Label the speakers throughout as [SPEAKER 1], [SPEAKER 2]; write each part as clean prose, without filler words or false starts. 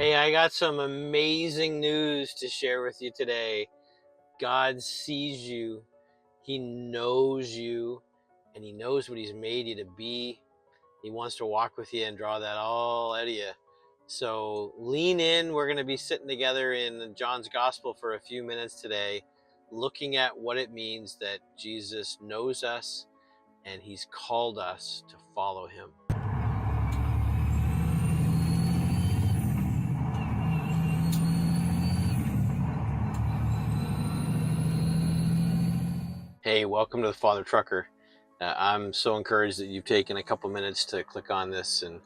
[SPEAKER 1] Hey, I got some amazing news to share with you today. God sees you, He knows you, and He knows what He's made you to be. He wants to walk with you and draw that all out of you. So lean in. We're going to be sitting together in John's Gospel for a few minutes today, looking at what it means that Jesus knows us and He's called us to follow Him. Hey, welcome to the Father Trucker. I'm so encouraged that you've taken a couple minutes to click on this and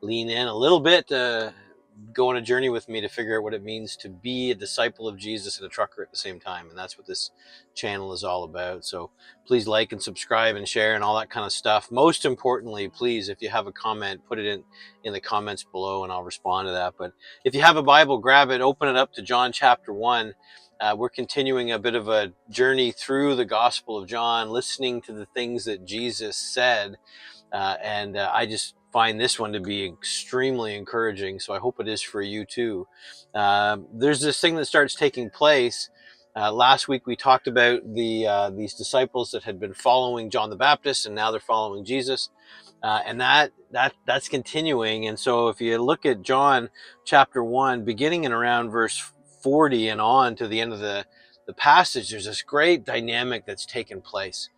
[SPEAKER 1] lean in a little bit, go on a journey with me to figure out what it means to be a disciple of Jesus and a trucker at the same time. And that's what this channel is all about. So please like and subscribe and share and all that kind of stuff. Most importantly, please, if you have a comment, put it in the comments below and I'll respond to that. But if you have a Bible, grab it, open it up to John chapter 1. We're continuing a bit of a journey through the Gospel of John, listening to the things that Jesus said. And I just find this one to be extremely encouraging. So I hope it is for you too. There's this thing that starts taking place. Last week we talked about these disciples that had been following John the Baptist, and now they're following Jesus. And that's continuing. And so if you look at John chapter 1, beginning in around verse 40 and on to the end of the passage, there's this great dynamic that's taken place.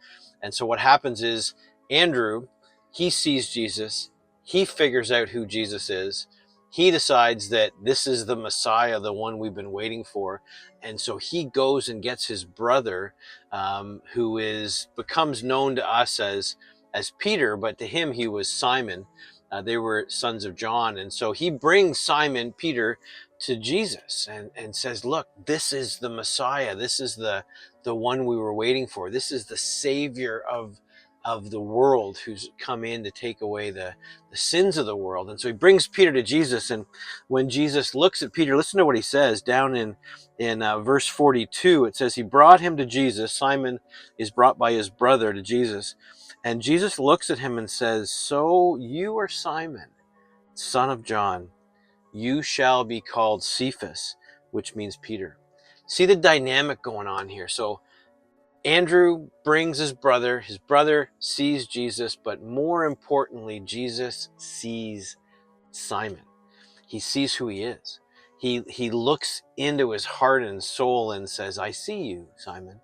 [SPEAKER 1] And so what happens is Andrew, he sees Jesus, he figures out who Jesus is, he decides that this is the Messiah, the one we've been waiting for. And so he goes and gets his brother, who becomes known to us as Peter, but to him he was Simon. They were sons of John. And so he brings Simon Peter to Jesus and says, look, this is the Messiah. This is the one we were waiting for. This is the Savior of the world who's come in to take away the sins of the world. And so he brings Peter to Jesus. And when Jesus looks at Peter, listen to what he says down in verse 42. It says, he brought him to Jesus. Simon is brought by his brother to Jesus. And Jesus looks at him and says, so you are Simon, son of John. You shall be called Cephas, which means Peter. See the dynamic going on here. So Andrew brings his brother sees Jesus, but more importantly, Jesus sees Simon. He sees who he is. He looks into his heart and soul and says, I see you, Simon.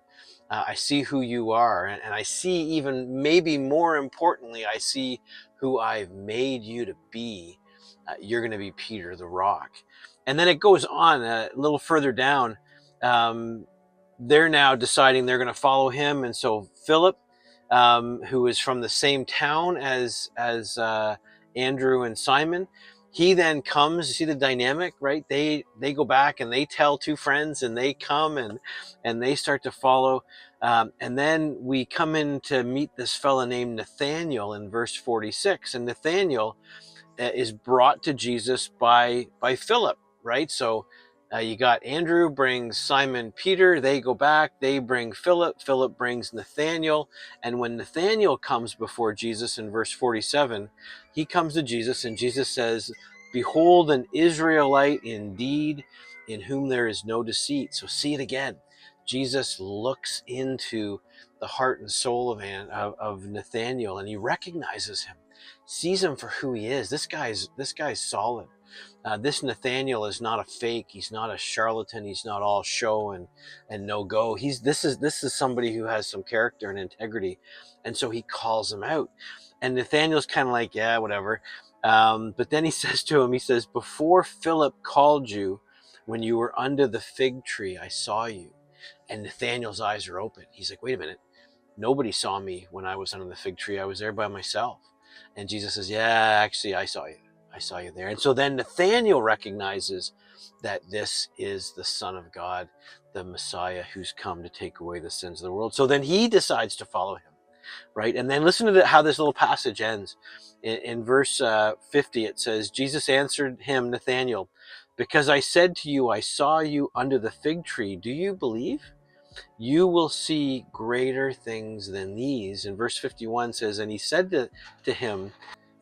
[SPEAKER 1] I see who you are. And I see, even maybe more importantly, I see who I've made you to be. You're going to be Peter, the rock. And then it goes on a little further down. They're now deciding they're going to follow him. And so Philip, who is from the same town as Andrew and Simon, he then comes. You see the dynamic, right? They go back and they tell two friends, and they come and they start to follow. And then we come in to meet this fella named Nathanael in verse 46. And Nathanael is brought to Jesus by Philip, right? So you got Andrew brings Simon Peter. They go back. They bring Philip. Philip brings Nathanael. And when Nathanael comes before Jesus in verse 47, he comes to Jesus and Jesus says, behold, an Israelite indeed, in whom there is no deceit. So see it again. Jesus looks into the heart and soul of Nathanael, and he recognizes him, sees him for who he is. This guy's solid. This Nathanael is not a fake. He's not a charlatan. He's not all show and no go. This is somebody who has some character and integrity. And so he calls him out. And Nathanael's kind of like, yeah, whatever. But then he says to him, he says, before Philip called you, when you were under the fig tree, I saw you. And Nathanael's eyes are open. He's like, wait a minute. Nobody saw me when I was under the fig tree. I was there by myself. And Jesus says, yeah, actually, I saw you. I saw you there. And so then Nathanael recognizes that this is the Son of God, the Messiah who's come to take away the sins of the world. So then he decides to follow him, right? And then listen to how this little passage ends. In verse 50, it says, Jesus answered him, Nathanael, because I said to you, I saw you under the fig tree. Do you believe? You will see greater things than these. And verse 51 says, and he said to him,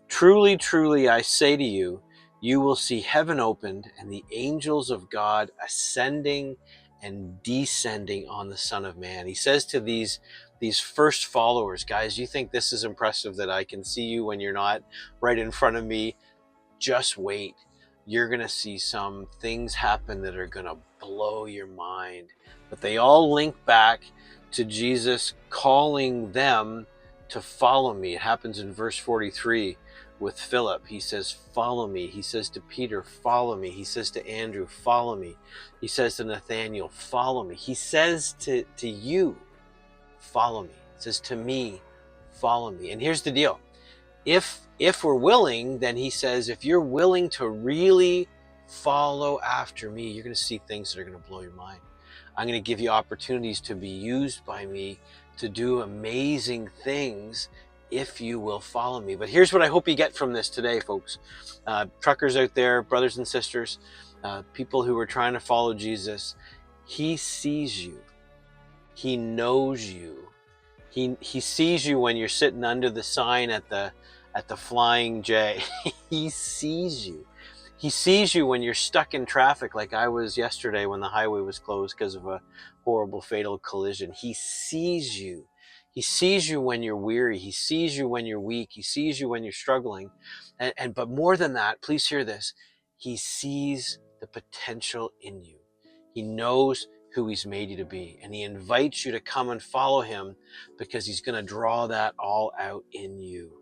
[SPEAKER 1] truly, truly, I say to you, you will see heaven opened and the angels of God ascending and descending on the Son of Man. He says to these first followers, guys, you think this is impressive that I can see you when you're not right in front of me? Just wait. You're going to see some things happen that are going to blow your mind. But they all link back to Jesus calling them to follow me. It happens in verse 43 with Philip. He says, follow me. He says to Peter, follow me. He says to Andrew, follow me. He says to Nathanael, follow me. He says to you, follow me. He says to me, follow me. And here's the deal. If we're willing, then he says, if you're willing to really follow after me, you're going to see things that are going to blow your mind. I'm going to give you opportunities to be used by me to do amazing things if you will follow me. But here's what I hope you get from this today, folks. Truckers out there, brothers and sisters, people who are trying to follow Jesus, he sees you. He knows you. He sees you when you're sitting under the sign at the Flying J. He sees you. He sees you when you're stuck in traffic like I was yesterday when the highway was closed because of a horrible fatal collision. He sees you. He sees you when you're weary. He sees you when you're weak. He sees you when you're struggling. But more than that, please hear this. He sees the potential in you. He knows who he's made you to be. And he invites you to come and follow him because he's going to draw that all out in you.